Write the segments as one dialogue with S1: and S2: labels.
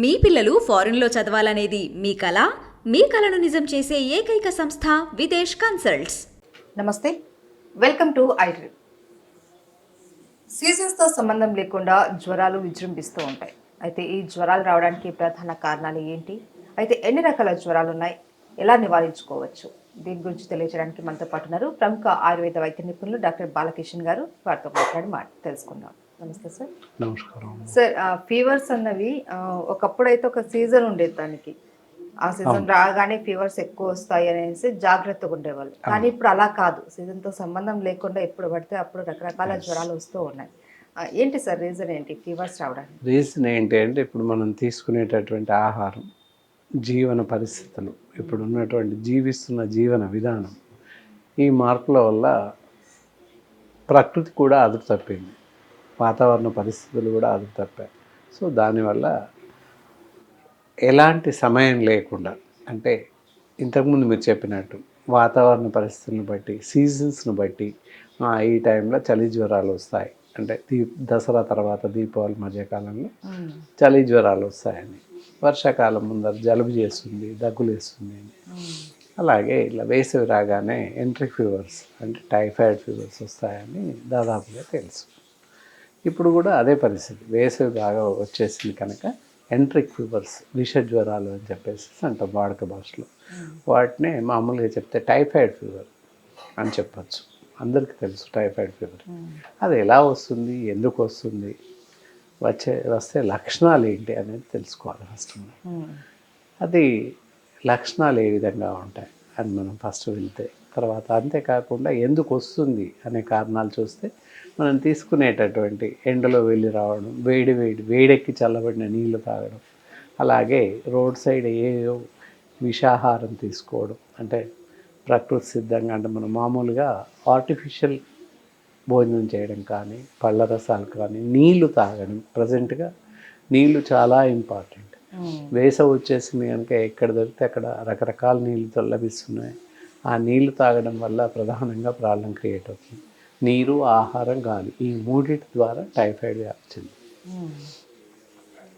S1: మీ పిల్లలు ఫారెన్లో చదవాలనేది మీ కల? మీ కలను నిజం చేసే ఏకైక సంస్థ విదేశ్ కన్సల్ట్స్.
S2: నమస్తే, వెల్కమ్ టు ఐడ్రీమ్. సీజన్స్తో సంబంధం లేకుండా జ్వరాలు విజృంభిస్తూ ఉంటాయి. అయితే ఈ జ్వరాలు రావడానికి ప్రధాన కారణాలు ఏంటి? అయితే ఎన్ని రకాల జ్వరాలు ఉన్నాయి, ఎలా నివారించుకోవచ్చు? దీని గురించి తెలియజేయడానికి మనతో పాటు ఉన్నారు ప్రముఖ ఆయుర్వేద వైద్య నిపుణులు డాక్టర్ బాలకిషన్ గారు. వారితో మాట్లాడి తెలుసుకుందాం. నమస్తే సార్.
S3: నమస్కారం
S2: సార్, ఫీవర్స్ అన్నవి ఒకప్పుడు అయితే ఒక సీజన్ ఉండేది దానికి. ఆ సీజన్ రాగానే ఫీవర్స్ ఎక్కువ వస్తాయి అనేసి జాగ్రత్తగా ఉండేవాళ్ళు. కానీ ఇప్పుడు అలా కాదు, సీజన్తో సంబంధం లేకుండా ఎప్పుడు పడితే అప్పుడు రకరకాల జ్వరాలు వస్తూ ఉన్నాయి. ఏంటి సార్ రీజన్ ఏంటి ఫీవర్స్ రావడానికి?
S3: రీజన్ ఏంటి అంటే ఇప్పుడు మనం తీసుకునేటటువంటి ఆహారం, జీవన పరిస్థితులు, ఇప్పుడు ఉన్నటువంటి జీవిస్తున్న జీవన విధానం, ఈ మార్పుల వల్ల ప్రకృతి కూడా అదుపు తప్పింది, వాతావరణ పరిస్థితులు కూడా అదుపు తప్పాయి. సో దానివల్ల ఎలాంటి సమయం లేకుండా, అంటే ఇంతకుముందు మీరు చెప్పినట్టు వాతావరణ పరిస్థితులను బట్టి, సీజన్స్ను బట్టి ఈ టైంలో చలి జ్వరాలు వస్తాయి, అంటే దసరా తర్వాత దీపావళి మధ్యకాలంలో చలి జ్వరాలు వస్తాయని, వర్షాకాలం ముందర జలుబు చేస్తుంది, దగ్గులు వేస్తుంది అని, అలాగే ఇలా వేసవి రాగానే ఎంట్రిక్ ఫీవర్స్ అంటే టైఫాయిడ్ ఫీవర్స్ వస్తాయని దాదాపుగా తెలుసు. ఇప్పుడు కూడా అదే పరిస్థితి, వేసవి బాగా వచ్చేసింది కనుక ఎంట్రిక్ ఫీవర్స్, విష జ్వరాలు అని చెప్పేసి అంటాం వాడుక భాషలో. వాటినే మామూలుగా చెప్తే టైఫాయిడ్ ఫీవర్ అని చెప్పచ్చు. అందరికీ తెలుసు టైఫాయిడ్ ఫీవర్. అది ఎలా వస్తుంది, ఎందుకు వస్తుంది, వస్తే లక్షణాలు ఏంటి అనేది తెలుసుకోవాలి ఫస్ట్. అది లక్షణాలు ఏ విధంగా ఉంటాయి అని మనం ఫస్ట్ వెళ్తే, తర్వాత అంతేకాకుండా ఎందుకు వస్తుంది అనే కారణాలు చూస్తే, మనం తీసుకునేటటువంటి ఎండలో వెళ్ళి రావడం, వేడెక్కి చల్లబడిన నీళ్లు తాగడం, అలాగే రోడ్ సైడ్ ఏదో విషాహారం తీసుకోవడం, అంటే ప్రకృతి సిద్ధంగా, అంటే మనం మామూలుగా ఆర్టిఫిషియల్ భోజనం చేయడం కానీ, పళ్ళ రసాలు కానీ, నీళ్లు తాగడం. ప్రజెంట్గా నీళ్లు చాలా ఇంపార్టెంట్. వేసవి వచ్చేసింది కనుక ఎక్కడ దొరికితే అక్కడ రకరకాల నీళ్లు లభిస్తున్నాయి. ఆ నీళ్లు తాగడం వల్ల ప్రధానంగా ప్రాబ్లం క్రియేట్ అవుతుంది. నీరు, ఆహారం, గాలి, ఈ మూడింటి ద్వారా టైఫాయిడ్ వ్యాప్తింది.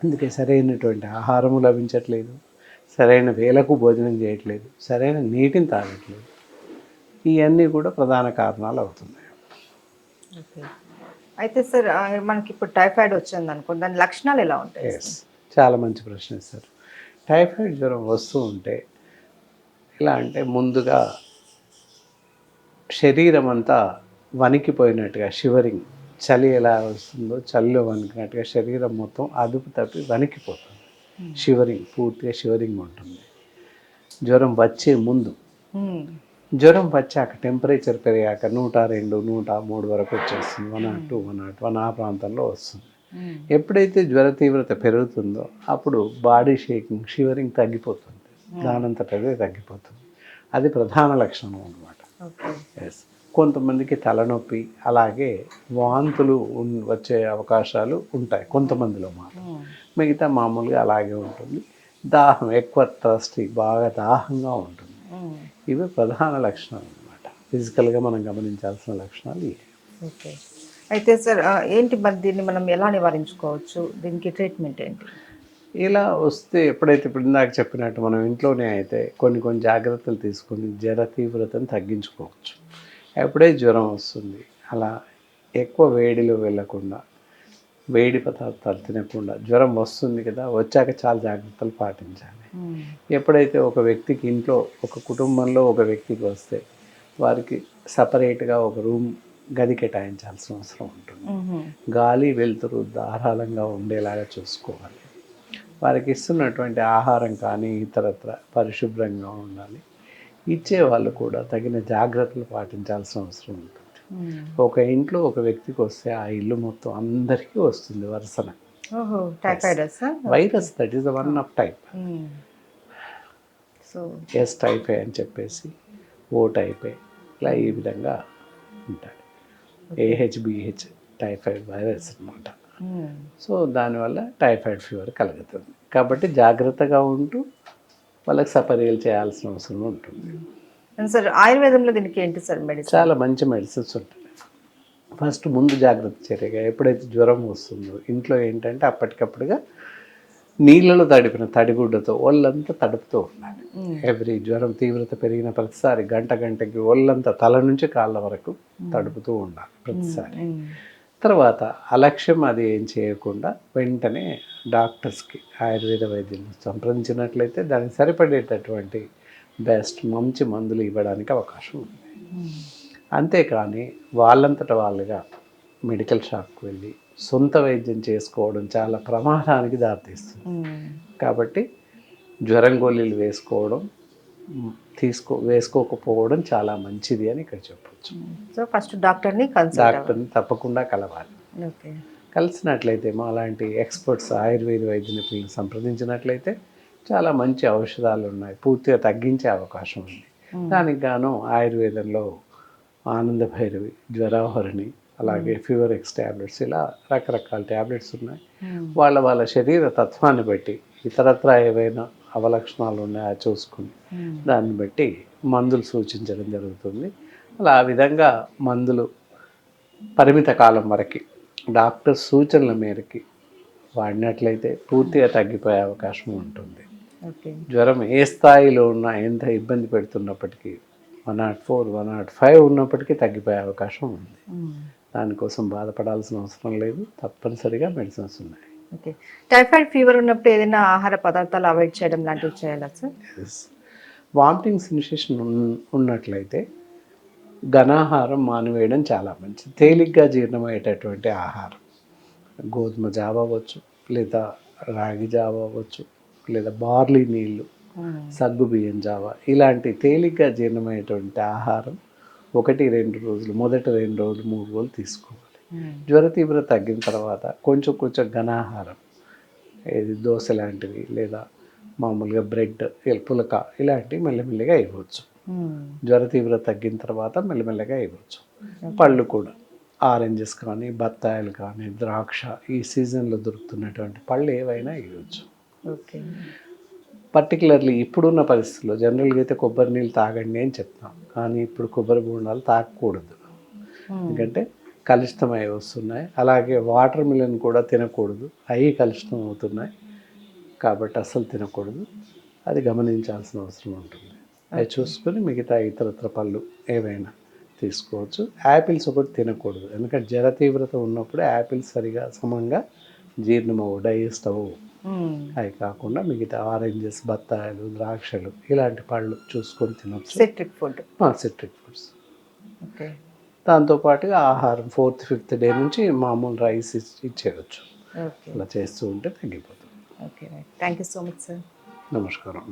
S3: అందుకే సరైనటువంటి ఆహారము లభించట్లేదు, సరైన వేళకు భోజనం చేయట్లేదు, సరైన నీటిని తాగట్లేదు. ఇవన్నీ కూడా ప్రధాన కారణాలు అవుతున్నాయి.
S2: ఓకే. అయితే సార్, మనకి ఇప్పుడు టైఫాయిడ్ వచ్చింది అనుకోండి, దాని లక్షణాలు ఎలా ఉంటాయి?
S3: చాలా మంచి ప్రశ్న సార్. టైఫాయిడ్ జ్వరం వస్తూ ఉంటే ఎలా అంటే, ముందుగా శరీరం అంతా వణికిపోయినట్టుగా, షివరింగ్, చలి ఎలా వస్తుందో చలిలో వణికినట్టుగా శరీరం మొత్తం అదుపు తప్పి వణికిపోతుంది. షివరింగ్, పూర్తిగా షివరింగ్ ఉంటుంది. జ్వరం వచ్చే ముందు, జ్వరం వచ్చాక టెంపరేచర్ పెరిగాక 102, 103 వరకు వచ్చేస్తుంది. 102, 101 ఆ ప్రాంతంలో వస్తుంది. ఎప్పుడైతే జ్వర తీవ్రత పెరుగుతుందో అప్పుడు బాడీ షేకింగ్, షివరింగ్ తగ్గిపోతుంది, దానంతట అదే తగ్గిపోతుంది. అది ప్రధాన లక్షణం అన్నమాట. ఎస్. కొంతమందికి తలనొప్పి, అలాగే వాంతులు వచ్చే అవకాశాలు ఉంటాయి కొంతమందిలో మాత్రం. మిగతా మామూలుగా అలాగే ఉంటుంది. దాహం, ఎక్కువ థర్స్టీ, బాగా దాహంగా ఉంటుంది. ఇవి ప్రధాన లక్షణాలు అన్నమాట. ఫిజికల్గా మనం గమనించాల్సిన లక్షణాలు ఇవి.
S2: ఓకే. అయితే సార్, ఏంటి మరి దీన్ని మనం ఎలా నివారించుకోవచ్చు? దీనికి ట్రీట్మెంట్ ఏంటి?
S3: ఇలా వస్తే ఎప్పుడైతే ఇప్పుడు ఇందాక చెప్పినట్టు మనం ఇంట్లోనే అయితే కొన్ని జాగ్రత్తలు తీసుకొని జ్వర తీవ్రతను తగ్గించుకోవచ్చు. ఎప్పుడైతే జ్వరం వస్తుంది, అలా ఎక్కువ వేడిలో వెళ్ళకుండా, వేడి పదార్థాలు తినకుండా, జ్వరం వస్తుంది కదా, వచ్చాక చాలా జాగ్రత్తలు పాటించాలి. ఎప్పుడైతే ఒక వ్యక్తికి ఇంట్లో, ఒక కుటుంబంలో ఒక వ్యక్తికి వస్తే వారికి సపరేట్గా ఒక రూమ్, గది కేటాయించాల్సిన అవసరం ఉంటుంది. గాలి, వెలుతురు ధారాళంగా ఉండేలాగా చూసుకోవాలి. వారికి ఇస్తున్నటువంటి ఆహారం కానీ ఇతరత్ర పరిశుభ్రంగా ఉండాలి. ఇచ్చేవాళ్ళు కూడా తగిన జాగ్రత్తలు పాటించాల్సిన అవసరం ఉంటుంది. ఒక ఇంట్లో ఒక వ్యక్తికి వస్తే ఆ ఇల్లు మొత్తం అందరికీ వస్తుంది వరుసన. Virus, that is the one of type. So S typhoid అని చెప్పేసి, ఓ టైఫాయిడ్, ఇలా ఈ విధంగా ఉంటాయి. AHBH టైఫాయిడ్ వైరస్ అన్నమాట. సో దానివల్ల టైఫాయిడ్ ఫీవర్ కలుగుతుంది. కాబట్టి జాగ్రత్తగా ఉంటూ వాళ్ళకి సపర్యలు చేయాల్సిన అవసరం ఉంటుంది.
S2: సార్, ఆయుర్వేదంలో దీనికి ఏంటి సార్ మెడిసిన్?
S3: చాలా మంచి మెడిసిన్స్ ఉంటాయి. ఫస్ట్ ముందు జాగ్రత్త చర్యగా ఎప్పుడైతే జ్వరం వస్తుందో ఇంట్లో ఏంటంటే అప్పటికప్పుడుగా నీళ్ళలో తడిపిన తడిగుడ్డతో ఒళ్ళంతా తడుపుతూ ఉండాలి. ఎవ్రీ జ్వరం తీవ్రత పెరిగిన ప్రతిసారి గంటకి ఒళ్ళంతా తల నుంచి కాళ్ళ వరకు తడుపుతూ ఉండాలి ప్రతిసారి. తర్వాత అలక్ష్యం అది ఏం చేయకుండా వెంటనే డాక్టర్స్కి ఆయుర్వేద వైద్యులను సంప్రదించినట్లయితే దానికి సరిపడేటటువంటి బెస్ట్ మంచి మందులు ఇవ్వడానికి అవకాశం ఉంది. అంతేకాని వాళ్ళంతట వాళ్ళుగా మెడికల్ షాప్కి వెళ్ళి సొంత వైద్యం చేసుకోవడం చాలా ప్రమాదానికి దారితీస్తుంది. కాబట్టి జ్వరం గోళీలు వేసుకోకపోవడం చాలా మంచిది అని ఇక్కడ చెప్పవచ్చు.
S2: సో ఫస్ట్ డాక్టర్ని
S3: తప్పకుండా కలవాలి.
S2: ఓకే.
S3: కలిసినట్లయితే మా లాంటి ఎక్స్పర్ట్స్ ఆయుర్వేద వైద్య నిపుణులను సంప్రదించినట్లయితే చాలా మంచి ఔషధాలు ఉన్నాయి, పూర్తిగా తగ్గించే అవకాశం ఉంది. దానికి గాను ఆయుర్వేదంలో ఆనంద భైరవి, జ్వరాహరిణి, అలాగే ఫీవర్ ఎక్స్ ట్యాబ్లెట్స్, ఇలా రకరకాల ట్యాబ్లెట్స్ ఉన్నాయి. వాళ్ళ శరీర తత్వాన్ని బట్టి ఇతరత్రా ఏవైనా అవలక్షణాలు ఉన్నాయో చూసుకుని దాన్ని బట్టి మందులు సూచించడం జరుగుతుంది. అలా ఆ విధంగా మందులు పరిమిత కాలం వరకు డాక్టర్ సూచనల మేరకి వాడినట్లయితే పూర్తిగా తగ్గిపోయే అవకాశం ఉంటుంది. జ్వరం ఏ స్థాయిలో ఉన్నా, ఎంత ఇబ్బంది పెడుతున్నప్పటికీ 104, 105 ఉన్నప్పటికీ తగ్గిపోయే అవకాశం ఉంది. దానికోసం బాధపడాల్సిన అవసరం లేదు. తప్పనిసరిగా మెడిసిన్స్ ఉన్నాయి.
S2: ఓకే. టైఫాయిడ్ ఫీవర్ ఉన్నప్పుడు ఏదైనా ఆహార పదార్థాలు అవాయిడ్ చేయడం లాంటివి చేయాలా సార్?
S3: వామిటింగ్ సెన్సేషన్ ఉన్నట్లయితే ఘనాహారం మానివేయడం చాలా మంచిది. తేలిగ్గా జీర్ణమయ్యేటటువంటి ఆహారం గోధుమ జావ అవ్వచ్చు, లేదా రాగి జావ అవ్వచ్చు, లేదా బార్లీ నీళ్ళు, సగ్గు బియ్యం జావ, ఇలాంటి తేలిగ్గా జీర్ణమయ్యేటువంటి ఆహారం 1-2 రోజులు, మొదటి 2 రోజులు 3 రోజులు తీసుకోవాలి. జ్వర తీవ్రత తగ్గిన తర్వాత కొంచెం ఘనాహారం, ఏది దోశ లాంటివి లేదా మామూలుగా బ్రెడ్, పులక ఇలాంటివి మెల్లమెల్లిగా ఇవ్వచ్చు. జ్వర తీవ్రత తగ్గిన తర్వాత మెల్లమెల్లగా ఇవ్వచ్చు. పళ్ళు కూడా ఆరెంజెస్ కానీ, బత్తాయిలు కానీ, ద్రాక్ష, ఈ సీజన్లో దొరుకుతున్నటువంటి పళ్ళు ఏవైనా ఇవ్వచ్చు.
S2: ఓకే.
S3: పర్టికులర్లీ ఇప్పుడున్న పరిస్థితుల్లో జనరల్గా అయితే కొబ్బరి నీళ్ళు తాగండి అని చెప్తాం, కానీ ఇప్పుడు కొబ్బరి బోండాలు తాగకూడదు. ఎందుకంటే కలుషితం అయి వస్తున్నాయి. అలాగే వాటర్ మిలన్ కూడా తినకూడదు, అవి కలుషితం అవుతున్నాయి. కాబట్టి అస్సలు తినకూడదు. అది గమనించాల్సిన అవసరం ఉంటుంది. అవి చూసుకొని మిగతా ఇతరత్ర పళ్ళు ఏవైనా తీసుకోవచ్చు. యాపిల్స్ ఒకటి తినకూడదు, ఎందుకంటే జర తీవ్రత ఉన్నప్పుడు యాపిల్స్ సరిగా సమంగా జీర్ణమవు, డైజెస్ట్ అవ్వవు. అవి కాకుండా మిగతా ఆరెంజెస్, బత్తాయిలు, ద్రాక్షలు ఇలాంటి పళ్ళు చూసుకొని తినవచ్చు. Citric foods.
S2: ఓకే.
S3: దాంతోపాటుగా ఆహారం 4th, 5th డే నుంచి మామూలు రైస్ ఇచ్చేయచ్చు. అలా చేస్తూ ఉంటే తగ్గిపోతుంది.
S2: Okay. Thank you so much sir.
S3: నమస్కారం.